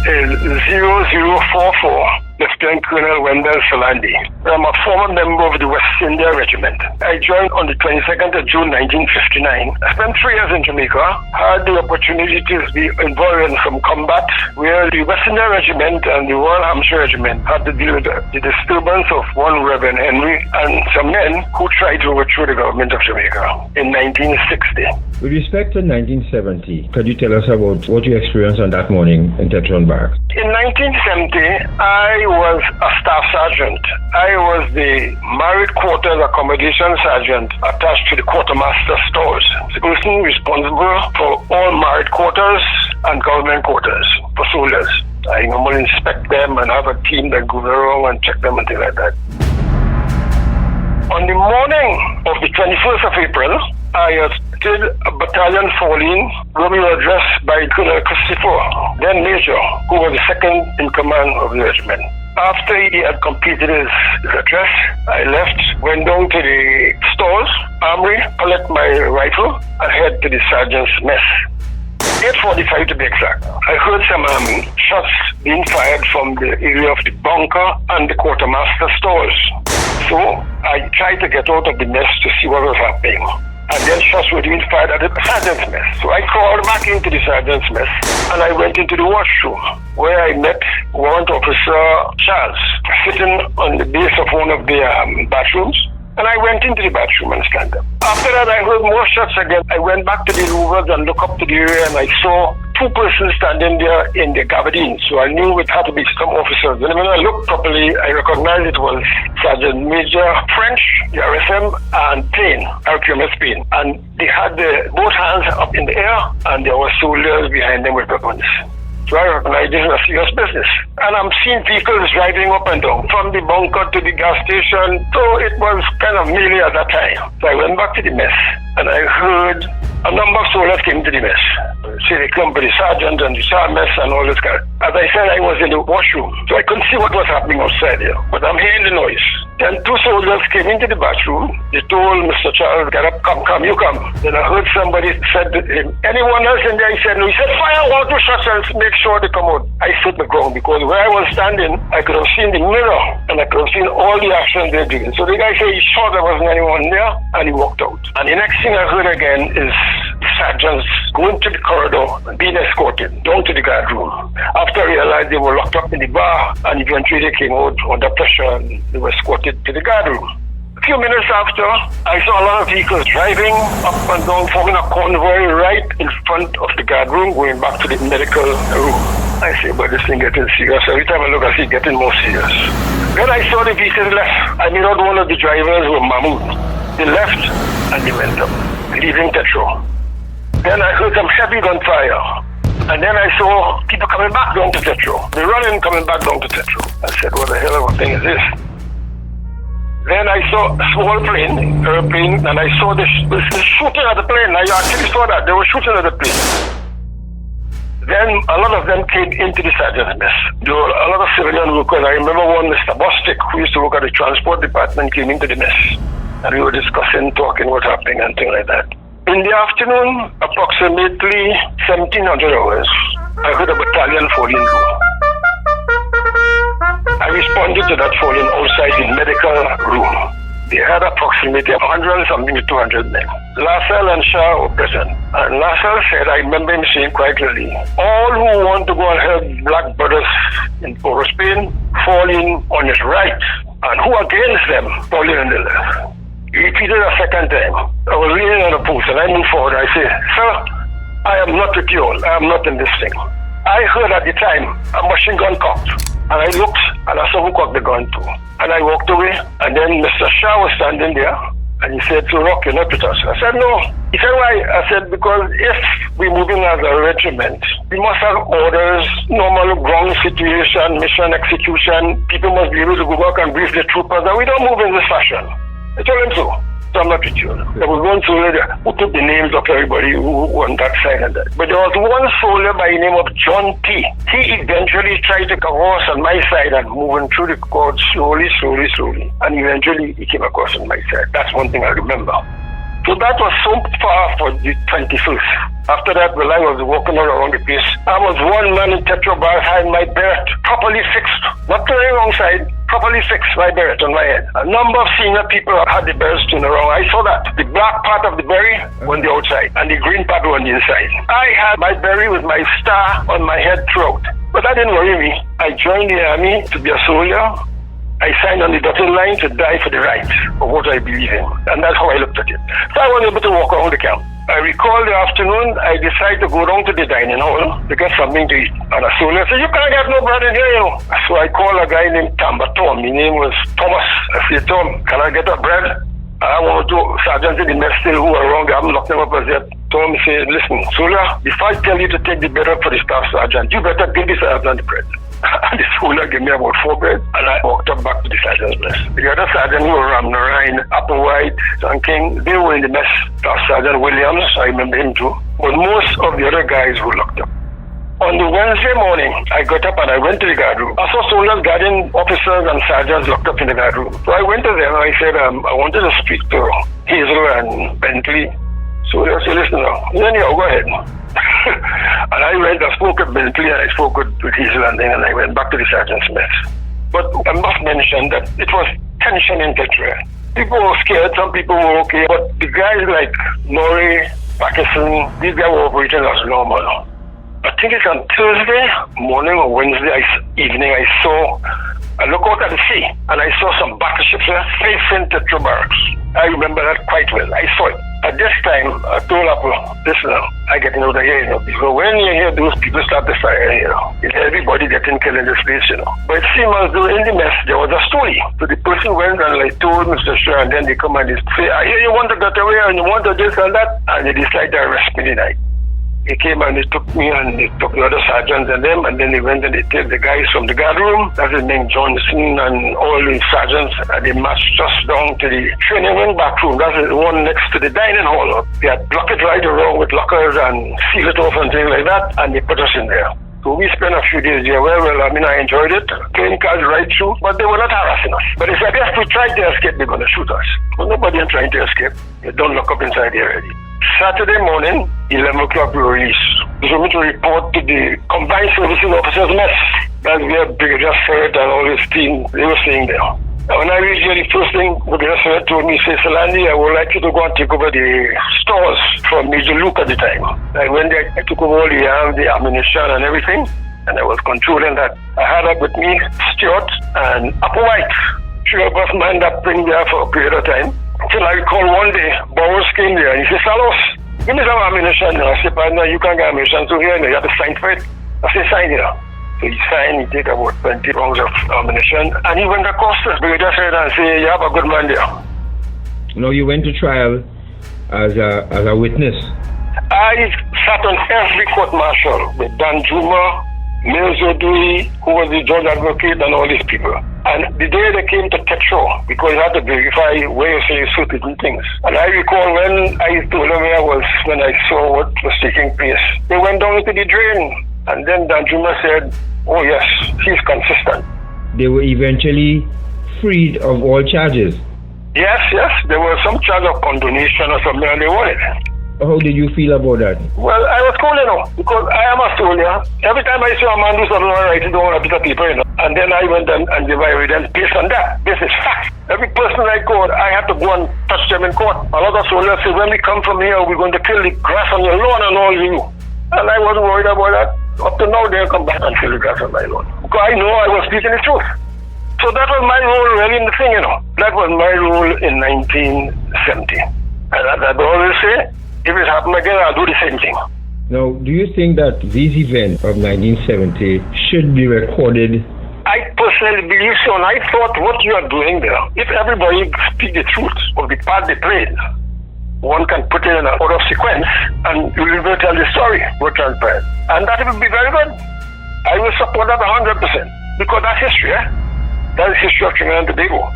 is 0044. Lieutenant Colonel Wendell Salandy. I'm a former member of the West India Regiment. I joined on the 22nd of June 1959. I spent 3 years in Jamaica, had the opportunity to be involved in some combat where the West India Regiment and the Royal Hampshire Regiment had to deal with the disturbance of one Reverend Henry and some men who tried to overthrow the government of Jamaica in 1960. With respect to 1970, could you tell us about what you experienced on that morning in Tetron Barracks? In 1970, I was a staff sergeant. I was the married quarters accommodation sergeant attached to the quartermaster stores. The person responsible for all married quarters and government quarters for soldiers. I normally inspect them and have a team that goes around and check them and things like that. On the morning of the 21st of April, I did a battalion falling where we were addressed by Colonel Christopher, then Major, who was the second in command of the regiment. After he had completed his address, I left, went down to the stores, armory, collect my rifle, and head to the sergeant's mess. 8:45 to be exact. I heard some shots being fired from the area of the bunker and the quartermaster stores. So I tried to get out of the mess to see what was happening. And then shots were being fired at the sergeant's mess. So I crawled back into the sergeant's mess and I went into the washroom where I met Warrant Officer Charles sitting on the base of one of the bathrooms. And I went into the bathroom and stand up. After that, I heard more shots again. I went back to the louvers and looked up to the area and I saw 2 persons standing there in the gabardine. So I knew it had to be some officers. And when I looked properly, I recognized it was Sergeant Major French, the RSM, and Payne, RQMS Payne. And they had both hands up in the air and there were soldiers behind them with weapons. So I recognized this was serious business. And I'm seeing vehicles driving up and down from the bunker to the gas station. So it was kind of melee at that time. So I went back to the mess and I heard a number of soldiers came to the mess. See, they come to the sergeant and the sergeant mess and all this kind. As I said, I was in the washroom, so I couldn't see what was happening outside here. But I'm hearing the noise. Then 2 soldiers came into the bathroom. They told Mr. Charles, get up, come, you come. Then I heard somebody said to him, anyone else in there? He said, no. He said, fire 1, 2 shots and make sure they come out. I stood the ground because where I was standing, I could have seen the mirror and I could have seen all the actions they're doing. So the guy said he saw there wasn't anyone there and he walked out. And the next thing I heard again is the sergeants going to the corridor and being escorted down to the guard room. After I realized they were locked up in the bar and eventually they came out under pressure and they were escorted to the guard room. A few minutes after, I saw a lot of vehicles driving up and down, forming a convoy right in front of the guard room, going back to the medical room. I say, but this thing getting serious. Every time I look, I see it getting more serious. Then I saw the vehicles left. I made out one of the drivers were Mahmoud. They left and they went up, leaving Tetro. Then I heard some heavy gunfire. And then I saw people coming back down to Tetro. They running, coming back down to Tetro. I said, what the hell of a thing is this? Then I saw a small airplane, and I saw this shooting at the plane. I actually saw that. They were shooting at the plane. Then a lot of them came into the sergeant's mess. There were a lot of civilian workers. I remember one, Mr. Bostic, who used to work at the transport department, came into the mess. And we were discussing, talking what's happening and things like that. In the afternoon, approximately 1700 hours, I heard a battalion falling low. I responded to that falling outside the medical room. They had approximately 100 and something to 200 men. Lassell and Shah were present. And Lassell said, I remember him saying quite clearly, all who want to go and help black brothers in Port Spain, falling on his right, and who against them, falling on the left. He repeated a second time. I was leaning on a post and I moved forward. I said, sir, I am not with you all. I am not in this thing. I heard at the time a machine gun cocked. And I looked and I saw who cocked the gun too. And I walked away. And then Mr. Shah was standing there. And he said, so Rock, you're not with us. I said, no. He said, why? I said, because if we're moving as a regiment, we must have orders, normal ground situation, mission execution. People must be able to go back and brief the troopers. And we don't move in this fashion. I told him so. So I'm not with you. There was one soldier who took the names of everybody who on that side and that. But there was one soldier by the name of John T. He eventually tried to cross on my side and moving through the crowd slowly. And eventually he came across on my side. That's one thing I remember. So that was so far for the 21st. After that, well, I was walking all around the place. I was one man in Tetra Bar, had my beret properly fixed. Not turning wrong side, properly fixed my beret on my head. A number of senior people had the berets turned around. I saw that. The black part of the beret on the outside and the green part on the inside. I had my beret with my star on my head throughout. But that didn't worry me. I joined the army to be a soldier. I signed on the dotted line to die for the right of what I believe in. And that's how I looked at it. So I was able to walk around the camp. I recall the afternoon, I decided to go down to the dining hall to get something to eat. And a soldier said, you can't get no bread in here, you know. So I called a guy named Tom. His name was Thomas. I said, Tom, can I get a bread? I want to sergeants in the mess still who are around. I haven't locked them up as yet. Tom said, listen, soldier, if I tell you to take the bread up for the staff sergeant, you better give the sergeant the bread. And the soldier gave me about 4 bread, and I walked up back to the sergeant's mess. The other sergeant who were Ramnarine, Applewhite, and King, they were in the mess. Staff Sergeant Williams, I remember him too. But most of the other guys were locked up. On the Wednesday morning, I got up and I went to the guard room. I saw soldiers, guardian officers, and sergeants locked up in the guard room. So I went to them and I said, I wanted to speak to Hazel and Bentley. So they said, listen now, go ahead. And I went, I spoke with Bentley and I spoke with Hazel and I went back to the sergeant's mess. But I must mention that it was tension in Tetra. People were scared, some people were okay, but the guys like Norrie, Pakistan, these guys were operating as normal. I think it's on Thursday morning or Wednesday evening, I looked out at the sea and I saw some battleships facing Tetra barracks. I remember that quite well. I saw it. At this time, I told Apple, listen, I get out of here, because when you hear those people start to fire, everybody getting killed in this place, But it seemed as though in the mess, there was a story. So the person went and told Mr. Shaw, and then they come and they say, I hear you want to get away and you want to this and that. And they decided to arrest me tonight. They came and they took me and they took the other sergeants and then they went and they took the guys from the guard room. That's his name, Johnson, and all the sergeants, and they marched just down to the training wing back room. That's the one next to the dining hall. They had blocked it right around with lockers and sealed it off and things like that, and they put us in there. So we spent a few days there. Well, I enjoyed it. Playing cards right through, but they were not harassing us. But if we tried to escape, they're going to shoot us. But nobody is trying to escape. They don't lock up inside here already. Saturday morning, 11 o'clock, we were released. They told me to report to the Combined Services Officers Mess. That's where Brigadier Ferret and all his team, they were staying there. And when I reached here, the first thing Brigadier Ferret told me, say, Salandy, I would like you to go and take over the stores from Major Luke at the time. I went there, I took over all the ammunition and everything, and I was controlling that. I had up with me Stuart and Applewhite. Three of us manned up bring there for a period of time. Until I recall one day, Bowers came there and he said, Salos, give me some ammunition. I said, partner, you can't get ammunition. So here, you have to sign for it. I said, sign here. So he signed, he take about 20 rounds of ammunition. And he went across the Brigadier said and said, you have a good man there. No, you went to trial as a witness. I sat on every court-martial with Dan Juma, Mills O'Dewey, who was the judge advocate, and all these people. And the day they came to Tetra, because you had to verify where you say certain things. And I recall when I told them when I saw what was taking place, they went down into the drain. And then Danjuma said, oh yes, he's consistent. They were eventually freed of all charges. Yes, there was some charge of condonation or something and they wanted. How did you feel about that? Well, I was cool, because I am a soldier. Every time I saw a man do something, I write it down on a piece of paper, And then I went and divided them based on that. This is fact. Every person I caught, I had to go and touch them in court. A lot of soldiers say, when we come from here, we're going to kill the grass on your lawn and all you. And I wasn't worried about that. Up to now, they'll come back and kill the grass on my lawn. Because I know I was speaking the truth. So that was my role really in the thing, That was my role in 1970. And as I always say, if it happens again, I'll do the same thing. Now, do you think that these events of 1970 should be recorded? I personally believe so, and I thought what you are doing there, if everybody speak the truth of the part they played, one can put it in an order of sequence, and you will tell the story, what transpired. And that will be very good. I will support that 100%, because that's history, That is history of Trinidad and Tobago.